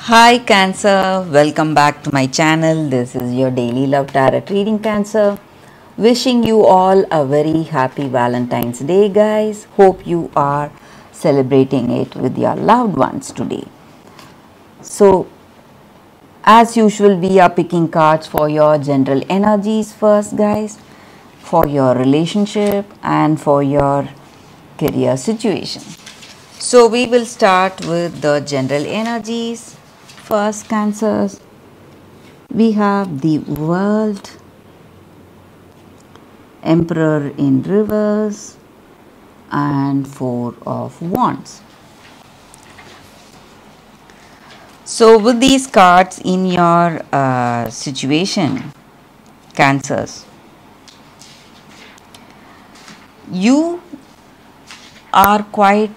Hi Cancer, welcome back to my channel. This is your daily love tarot reading, Cancer. Wishing you all a very happy Valentine's Day, guys. Hope you are celebrating it with your loved ones today. So, as usual, we are picking cards for your general energies first, guys, for your relationship and for your career situation. So, we will start with the general energies. First, Cancers, we have the World, Emperor in reverse, and Four of Wands. So, with these cards in your situation, Cancers, you are quite,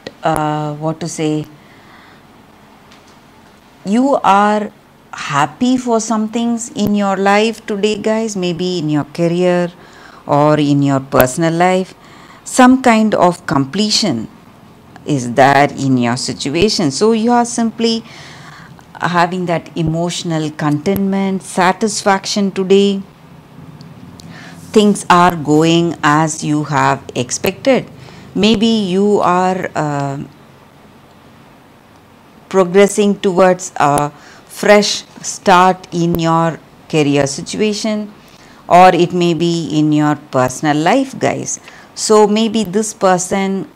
you are happy for some things in your life today, guys, maybe in your career or in your personal life. Some kind of completion is there in your situation. So you are simply having that emotional contentment, satisfaction today. Things are going as you have expected. Maybe you are progressing towards a fresh start in your career situation, or it may be in your personal life, guys. So maybe this person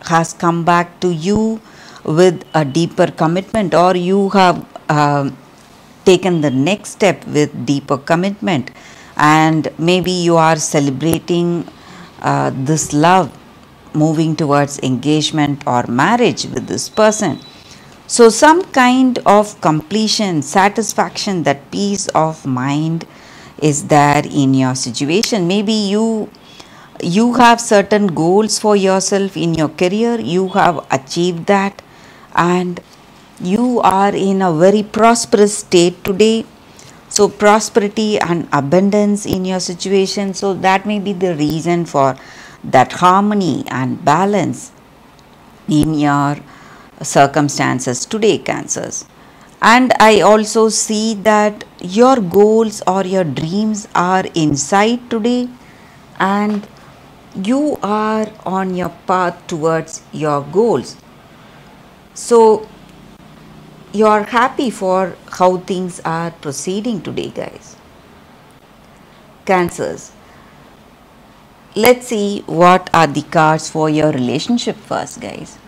has come back to you with a deeper commitment, or you have taken the next step with deeper commitment, and maybe you are celebrating this love, moving towards engagement or marriage with this person. So some kind of completion, satisfaction, that peace of mind is there in your situation. Maybe you have certain goals for yourself in your career, you have achieved that, and you are in a very prosperous state today. So prosperity and abundance in your situation. So that may be the reason for that harmony and balance in your circumstances today, Cancers. And I also see that your goals or your dreams are in sight today, and you are on your path towards your goals. So you are happy for how things are proceeding today, guys. Cancers, let's see what are the cards for your relationship first, guys.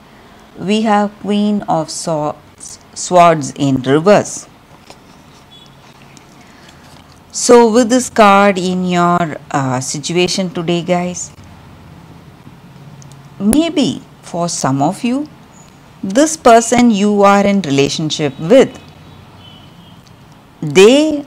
We have Queen of Swords in reverse. So with this card in your situation today, guys, maybe for some of you, this person you are in relationship with, they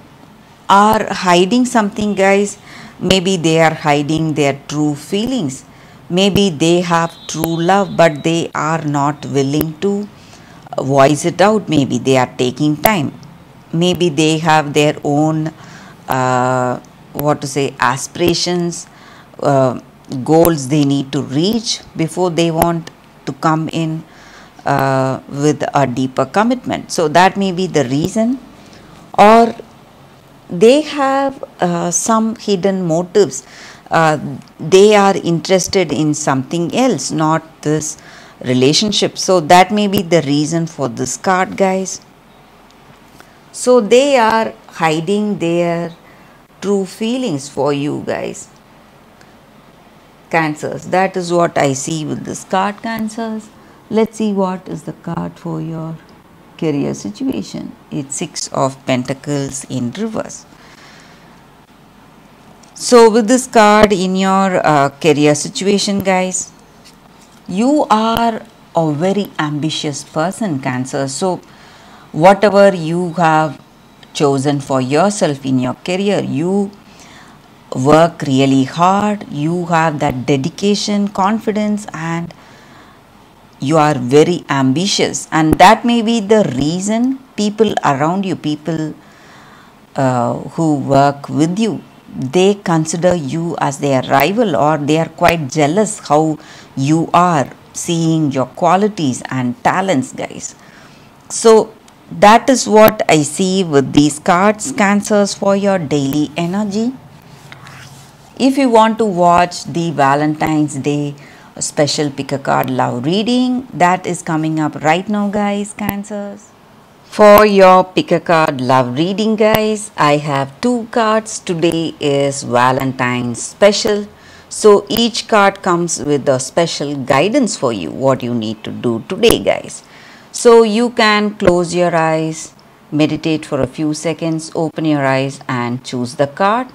are hiding something, guys. Maybe they are hiding their true feelings. Maybe they have true love, but they are not willing to voice it out. Maybe they are taking time. Maybe they have their own aspirations, goals they need to reach before they want to come in with a deeper commitment. So that may be the reason, or they have some hidden motives. They are interested in something else, not this relationship. So that may be the reason for this card, guys. So they are hiding their true feelings for you, guys. Cancers, that is what I see with this card, Cancers. Let's see what is the card for your career situation. It's Six of Pentacles in reverse. So with this card in your career situation, guys, you are a very ambitious person, Cancer. So whatever you have chosen for yourself in your career, you work really hard, you have that dedication, confidence, and you are very ambitious. And that may be the reason people around you, people who work with you, they consider you as their rival, or they are quite jealous how you are seeing your qualities and talents, guys. So that is what I see with these cards, Cancers, for your daily energy. If you want to watch the Valentine's Day special pick a card love reading, that is coming up right now, guys, Cancers. For your pick a card love reading, guys, I have two cards. Today is Valentine's special. So each card comes with a special guidance for you, what you need to do today, guys. So you can close your eyes, meditate for a few seconds, open your eyes and choose the card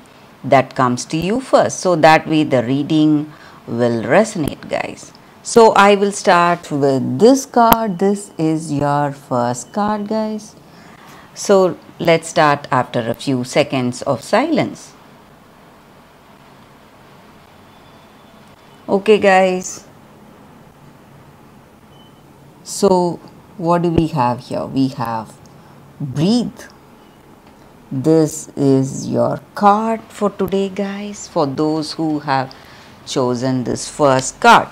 that comes to you first. So that way the reading will resonate, guys. So I will start with this card. This is your first card, guys. So let's start after a few seconds of silence. Okay, guys. So what do we have here? We have breathe. This is your card for today, guys, for those who have chosen this first card.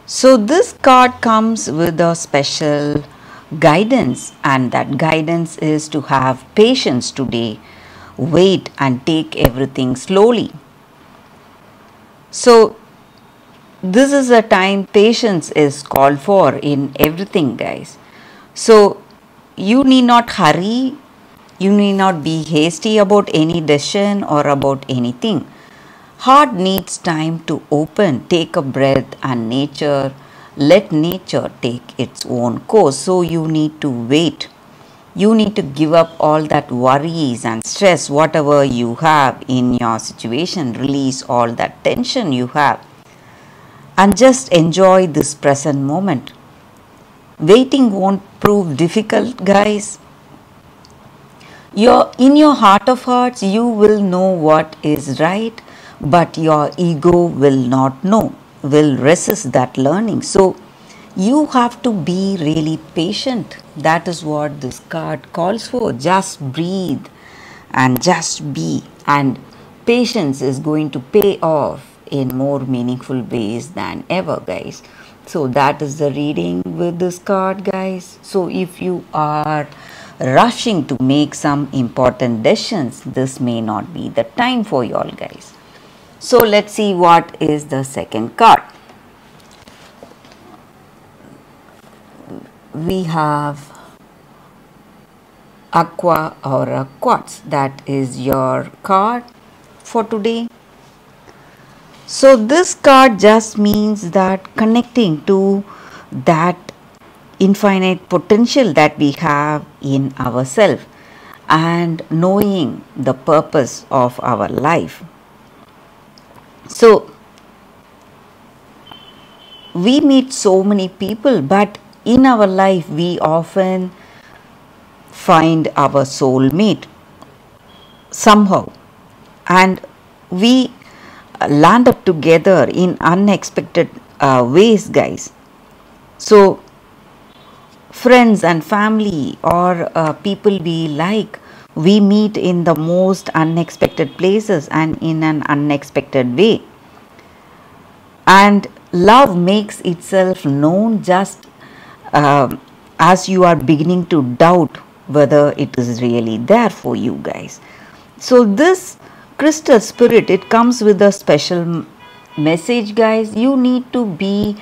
So this card comes with a special guidance, and that guidance is to have patience today, wait and take everything slowly. So this is a time patience is called for in everything, guys. So you need not hurry, you need not be hasty about any decision or about anything. Heart needs time to open, take a breath, and let nature take its own course. So you need to wait. You need to give up all that worries and stress, whatever you have in your situation. Release all that tension you have and just enjoy this present moment. Waiting won't prove difficult, guys. In your heart of hearts, you will know what is right, but your ego will not know, will resist that learning. So you have to be really patient. That is what this card calls for. Just breathe and just be, and patience is going to pay off in more meaningful ways than ever, guys. So that is the reading with this card, guys. So if you are rushing to make some important decisions, this may not be the time for you all, guys. So let's see what is the second card. We have Aqua or a Quartz. That is your card for today. So this card just means that connecting to that infinite potential that we have in ourselves and knowing the purpose of our life. So we meet so many people, but in our life we often find our soulmate somehow, and we land up together in unexpected ways, guys. So friends and family or people we like, we meet in the most unexpected places and in an unexpected way, and love makes itself known just as you are beginning to doubt whether it is really there for you, guys. So this crystal spirit, it comes with a special message, guys. You need to be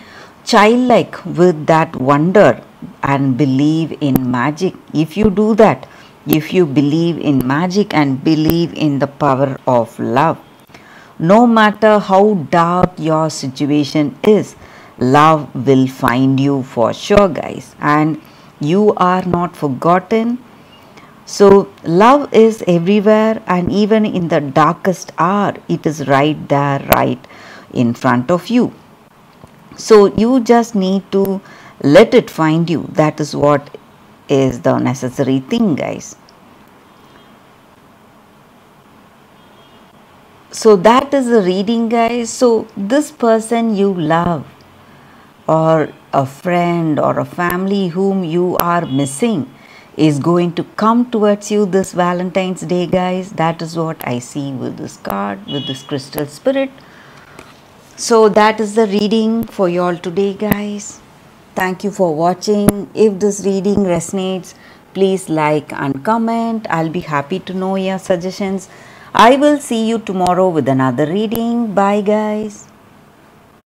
childlike with that wonder and believe in magic. If you do that, if you believe in magic and believe in the power of love, no matter how dark your situation is, love will find you for sure, guys, and you are not forgotten. So love is everywhere, and even in the darkest hour, it is right there, right in front of you. So you just need to let it find you. That is what is the necessary thing, guys. So that is the reading, guys. So this person you love, or a friend or a family whom you are missing, is going to come towards you this Valentine's Day, guys. That is what I see with this card, with this crystal spirit. So that is the reading for you all today, guys. Thank you for watching. If this reading resonates, please like and comment. I'll be happy to know your suggestions. I will see you tomorrow with another reading. Bye guys.